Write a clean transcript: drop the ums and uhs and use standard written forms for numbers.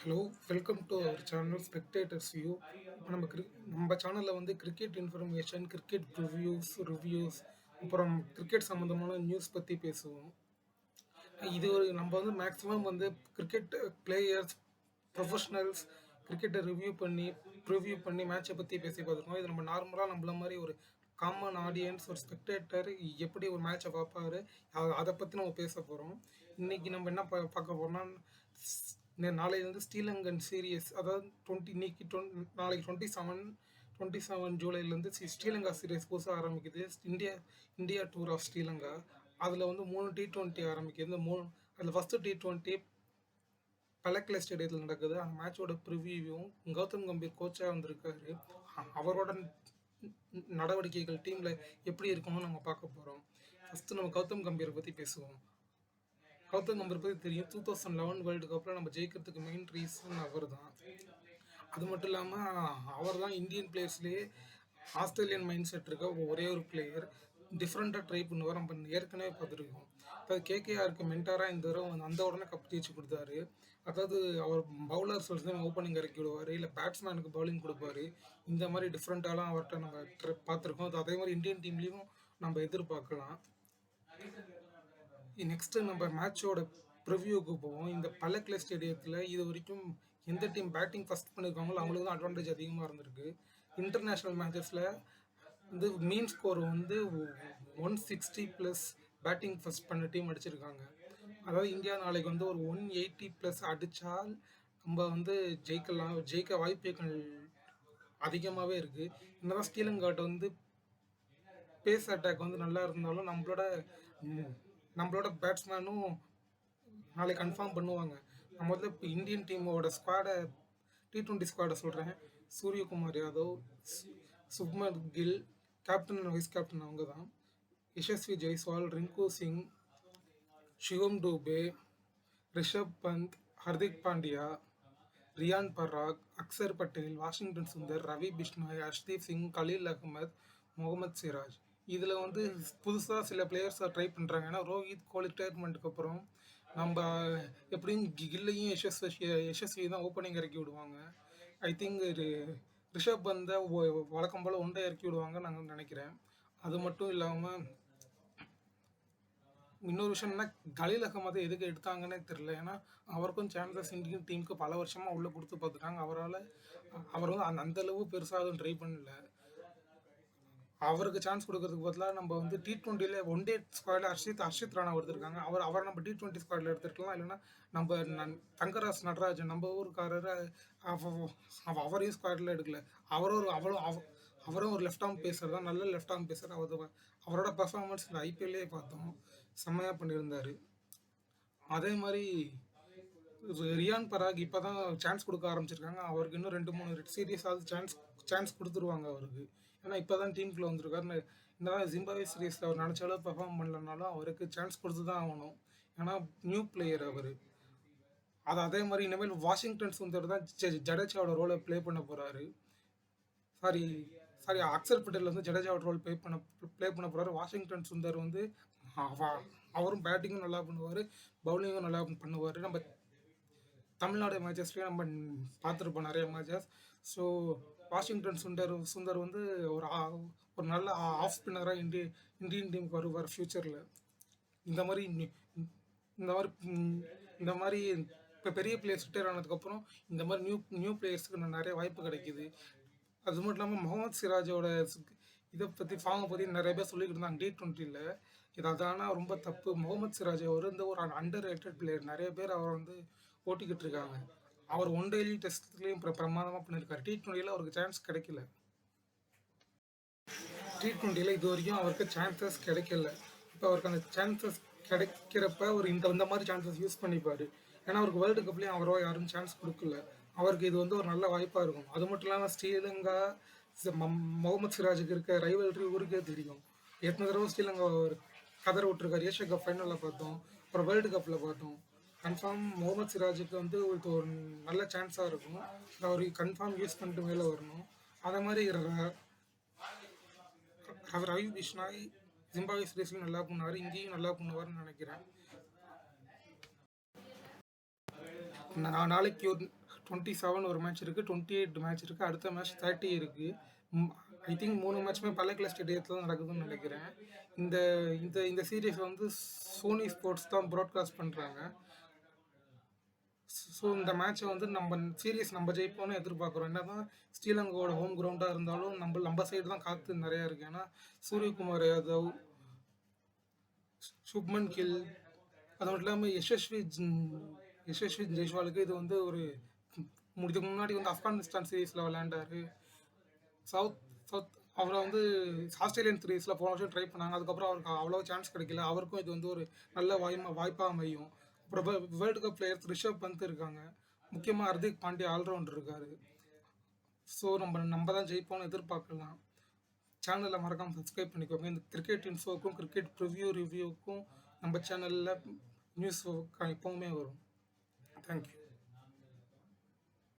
Hello, welcome to our channel spectators view. இப்போ நம்ம சேனலில் வந்து கிரிக்கெட் இன்ஃபர்மேஷன், கிரிக்கெட் ரிவ்யூஸ் அப்புறம் கிரிக்கெட் சம்மந்தமான நியூஸ் பற்றி பேசுவோம். இது ஒரு நம்ம வந்து மேக்ஸிமம் வந்து கிரிக்கெட் பிளேயர்ஸ், ப்ரொஃபஷனல்ஸ், கிரிக்கெட்டை ரிவ்யூ பண்ணி மேட்சை பற்றி பேசி பார்த்துருக்கோம். இது நம்ம நார்மலாக நம்மள மாதிரி ஒரு காமன் ஆடியன்ஸ், ஒரு ஸ்பெக்டேட்டர் எப்படி ஒரு மேட்சை பார்ப்பாரு, அதை பற்றி நம்ம பேச போகிறோம். இன்னைக்கு நம்ம என்ன பார்க்க போறோம்னா, நாளையிலேருந்து ஸ்ரீலங்கன் சீரியஸ், அதாவது இன்னைக்கு நாளைக்கு 27 ஜூலைலேருந்து ஸ்ரீலங்கா சீரியஸ் புதுசாக ஆரம்பிக்குது. India tour of Sri Lanka. அதில் வந்து 3 T20 ஆரம்பிக்குது. அதில் ஃபஸ்ட்டு T20 பலக்கலை ஸ்டேடியத்தில் நடக்குது. அந்த மேட்சோட ப்ரிவியூவும் கௌதம் கம்பீர் கோச்சாக வந்திருக்காரு. அவரோட நடவடிக்கைகள் டீமில் எப்படி இருக்கும்னு நம்ம பார்க்க போகிறோம். ஃபஸ்ட்டு நம்ம கௌதம் கம்பீரை பற்றி பேசுவோம். கௌதம் கம்பீர் பற்றி தெரியும். 2011 வேர்ல்டு கப்பில் நம்ம ஜெயிக்கிறதுக்கு மெயின் ரீசன் அவர் தான். அது மட்டும் இல்லாமல் அவர் தான் இந்தியன் பிளேயர்ஸ்லேயே ஆஸ்திரேலியன் மைண்ட் செட் இருக்க ஒரே ஒரு பிளேயர். டிஃப்ரெண்ட்டாக ட்ரை பண்ணுவார். நம்ம ஏற்கனவே பார்த்துருக்கோம். அதாவது கேகேஆருக்கு மென்டாராக இந்த தடவை அந்த உடனே கப் ஜெயிச்சு கொடுத்தாரு. அதாவது அவர் பவுலர்ஸ் வந்து ஓப்பனிங் இறக்கி விடுவார், இல்லை பேட்ஸ்மேனுக்கு பவுலிங் கொடுப்பாரு. இந்த மாதிரி டிஃப்ரெண்ட்டாலாம் அவர்கிட்ட நம்ம பார்த்துருக்கோம். அதே மாதிரி இந்தியன் டீம்லேயும் நம்ம எதிர்பார்க்கலாம். நெக்ஸ்ட்டு நம்ம மேட்சோட ப்ரிவ்யூக்கு போவோம். இந்த பல்லக்லே ஸ்டேடியத்தில் இது வரைக்கும் எந்த டீம் பேட்டிங் ஃபஸ்ட் பண்ணியிருக்காங்களோ அவங்களுக்கு தான் அட்வான்டேஜ் அதிகமாக இருந்திருக்கு. இன்டர்நேஷ்னல் மேட்சஸில் வந்து மீன் ஸ்கோர் வந்து 160+ பேட்டிங் ஃபஸ்ட் பண்ண டீம் அடிச்சிருக்காங்க. அதாவது இந்தியா நாளைக்கு வந்து ஒரு 180+ அடித்தால் நம்ம வந்து ஜெயிக்க வாய்ப்புகள் அதிகமாகவே இருக்குது. என்னதான் ஸ்ரீலங்காட்ட வந்து பேஸ் அட்டாக் வந்து நல்லா இருந்தாலும் நம்மளோட பேட்ஸ்மேனும் நாளைக்கு கன்ஃபார்ம் பண்ணுவாங்க. நான் முதல்ல இப்போ இந்தியன் டீமோட ஸ்குவாடை, T20 ஸ்குவாடை சொல்கிறேன். Suryakumar Yadav, Shubman Gill, captain and vice captain அவங்க தான். யசஸ்வி ஜெய்ஸ்வால், ரிங்கு சிங், ஷிவம் டூபே, ரிஷப் பந்த், ஹர்திக் பாண்டியா, ரியான் பராக், அக்சர் பட்டேல், வாஷிங்டன் சுந்தர், ரவி பிஷ்னாய், ஹர்ஷ்தீப் சிங், கலீல் அகமது, முகமது சிராஜ். இதில் வந்து புதுசாக சில பிளேயர்ஸை ட்ரை பண்ணுறாங்க. ஏன்னா ரோஹித் கோலி ரிட்டையர்மெண்ட்டுக்கு அப்புறம் நம்ம எப்படியும் கில்லையும் யசஸ்வி தான் ஓப்பனிங் இறக்கி விடுவாங்க. ஐ திங்க் ரிஷப் பந்தை வழக்கம் போல் ஒன்றை இறக்கி விடுவாங்க நாங்கள் நினைக்கிறேன். அது மட்டும் இல்லாமல் இன்னொரு விஷயம் என்ன, கலீல் அகமதை எதுக்கு எடுத்தாங்கன்னே தெரில. ஏன்னா அவருக்கும் சான்சஸ் இந்தியன் டீமுக்கு பல வருஷமாக உள்ளே கொடுத்து பார்த்துட்டாங்க. அவர் வந்து அந்தளவு பெருசாக ட்ரை பண்ணல. அவருக்கு சான்ஸ் கொடுக்கறதுக்கு பதிலாக நம்ம வந்து T20 ஒன் டே ஸ்குவாடில் ஹர்ஷித் ராணா எடுத்திருக்காங்க. அவரை நம்ம T20 ஸ்குவாடில் எடுத்துருக்கலாம். இல்லைன்னா நம்ம தங்கராஜ் நடராஜன், நம்ம ஊருக்காரரை அவரையும் ஸ்குவாடில் எடுக்கல. அவரும் ஒரு லெஃப்ட் ஆர்ம் பேசர் தான், நல்ல லெஃப்ட் ஆர்ம் பேசர். அவரோட பர்ஃபார்மன்ஸ் இந்த ஐபிஎல்லே பார்த்தோம், செம்மையாக பண்ணியிருந்தார். அதே மாதிரி ரியான் பராக் இப்போ தான் சான்ஸ் கொடுக்க ஆரம்பிச்சிருக்காங்க. அவருக்கு இன்னும் 2-3 சீரியஸாவது சான்ஸ் கொடுத்துருவாங்க அவருக்கு. ஏன்னா இப்போ தான் டீமுக்குள்ளே வந்திருக்காரு. என்னதான் ஜிம்பாவே சீரீஸில் அவர் நினச்ச அளவு பெர்ஃபார்ம் பண்ணலனாலும் அவருக்கு சான்ஸ் கொடுத்து தான் ஆகணும். ஏன்னா நியூ பிளேயர் அவர். அதே மாதிரி இனிமேல் வாஷிங்டன் சுந்தர் தான் ஜடேஜாவோட ரோலை ப்ளே பண்ண போகிறாரு. சாரி சாரி அக்சர் பட்டேல் வந்து ஜடேஜாவோட ரோல் ப்ளே பண்ண போகிறாரு. வாஷிங்டன் சுந்தர் வந்து அவரும் பேட்டிங்கும் நல்லா பண்ணுவார், பவுலிங்கும் நல்லா பண்ணுவார். நம்ம தமிழ்நாடு மேட்சஸ்லேயே நம்ம பார்த்துருப்போம் நிறைய மேட்சஸ். ஸோ வாஷிங்டன் சுந்தர் வந்து ஒரு நல்ல ஆஃப் ஸ்பின்னராக இந்தியன் டீமுக்கு வருவார் ஃப்யூச்சரில். இந்த மாதிரி இந்த மாதிரி இந்த மாதிரி இப்போ பெரிய பிளேயர்ஸ் ரிட்டையர் ஆனதுக்கப்புறம் இந்த மாதிரி நியூ பிளேயர்ஸுக்கு நிறைய வாய்ப்பு கிடைக்கிது. அது மட்டும் இல்லாமல் முகமது சிராஜோட இதை பற்றி ஃபார்மை பற்றி நிறைய பேர் சொல்லிக்கிட்டு இருந்தாங்க T20. இது ஆனால் ரொம்ப தப்பு. முகமது சிராஜ் அவர் வந்து ஒரு அண்டர் ரேட்டட் பிளேயர். நிறைய பேர் அவர் வந்து ஓட்டிக்கிட்டு இருக்காங்க. அவர் ஒன் டெய்லி டெஸ்ட்லேயும் பிரமாதமாக பண்ணியிருக்காரு. T20 அவருக்கு சான்ஸ் கிடைக்கல. T20 இது வரைக்கும் அவருக்கு சான்சஸ் கிடைக்கல. இப்போ அவருக்கு அந்த சான்சஸ் கிடைக்கிறப்ப ஒரு இந்த மாதிரி சான்சஸ் யூஸ் பண்ணிப்பார். ஏன்னா அவருக்கு வேர்ல்டு கப்லேயும் அவரோ யாரும் சான்ஸ் கொடுக்கல. அவருக்கு இது வந்து ஒரு நல்ல வாய்ப்பாக இருக்கும். அது மட்டும் இல்லாமல் ஸ்ரீலங்கா முகமது சிராஜுக்கு இருக்க ரைவல்ரி ஊருக்கே தெரியும். எத்தனை தடவை ஸ்ரீலங்கா கதற விட்டுருக்காரு. ஏஷியா கப் ஃபைனலில் பார்த்தோம், அப்புறம் வேர்ல்டு கப்பில் பார்த்தோம். கன்ஃபார்ம் முகமது சிராஜுக்கு வந்து ஒரு நல்ல சான்ஸாக இருக்கும். அவர் கன்ஃபார்ம் யூஸ் பண்ணிட்டு மேலே வரணும். அதே மாதிரி ரவி பிஷ்னாய் ஜிம்பாவே சீரீஸ்லையும் நல்லா பண்ணார், இங்கேயும் நல்லா பண்ணுவார்னு நினைக்கிறேன். 27 ஒரு மேட்ச் இருக்குது, 28 மேட்ச் இருக்குது, அடுத்த மேட்ச் 30 இருக்குது. ஐ திங்க் 3 மேட்ச்சுமே பல்லக்குல ஸ்டேடியத்தில் தான் நடக்குதுன்னு நினைக்கிறேன். இந்த இந்த இந்த சீரீஸ் வந்து சோனி ஸ்போர்ட்ஸ் தான் ப்ராட்காஸ்ட் பண்ணுறாங்க. ஸோ இந்த மேட்ச்சை வந்து நம்ம ஜெயிப்போம்னு எதிர்பார்க்குறோம். என்ன தான் ஸ்ரீலங்காவோட ஹோம் கிரவுண்டாக இருந்தாலும் நம்ம சைடு தான் காற்று நிறையா இருக்குது. ஏன்னா சூரியகுமார் யாதவ், சுப்மன் கில், அது மட்டும் இல்லாமல் யசஸ்வி ஜெய்ஸ்வாலுக்கு இது வந்து ஒரு இதுக்கு முன்னாடி வந்து ஆப்கானிஸ்தான் சீரீஸில் விளையாண்டாரு. சவுத் சவுத் அவரை வந்து ஆஸ்திரேலியன் சீரீஸில் போன வருஷம் ட்ரை பண்ணாங்க. அதுக்கப்புறம் அவருக்கு அவ்வளோ சான்ஸ் கிடைக்கல. அவருக்கும் இது வந்து ஒரு நல்ல வாய்ப்பாக அமையும். அப்புறம் world cup players Rishabh Pant இருக்காங்க. முக்கியமாக ஹர்திக் பாண்டியா ஆல்ரவுண்டர் இருக்காரு. ஸோ நம்ம தான் ஜெயிப்போம்னு எதிர்பார்க்கலாம். சேனலை மறக்காமல் சப்ஸ்கிரைப் பண்ணிக்கோங்க. இந்த கிரிக்கெட் இன்ஃபோக்கும் கிரிக்கெட் ரிவ்யூவுக்கும் நம்ம சேனலில் நியூஸ் எப்போவுமே வரும். தேங்க்யூ.